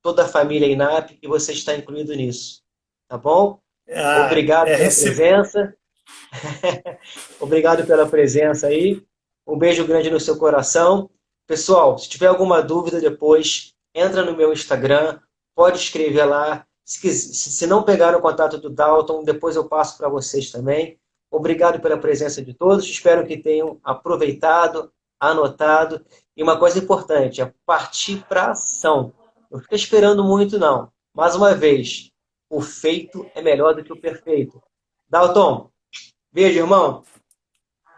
toda a família INAP e você está incluído nisso. Tá bom? Ah, Obrigado é pela presença. Obrigado pela presença aí. Um beijo grande no seu coração. Pessoal, se tiver alguma dúvida depois, entra no meu Instagram, pode escrever lá. Se não pegar o contato do Dalton, depois eu passo para vocês também. Obrigado pela presença de todos. Espero que tenham aproveitado, anotado. E uma coisa importante, é partir para ação. Não fica esperando muito, não. Mais uma vez, o feito é melhor do que o perfeito. Dalton, beijo, irmão.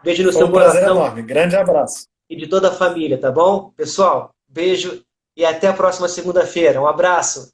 Beijo no foi seu um prazer coração enorme. Grande abraço. e de toda a família, tá bom? Pessoal, beijo e até a próxima segunda-feira. Um abraço.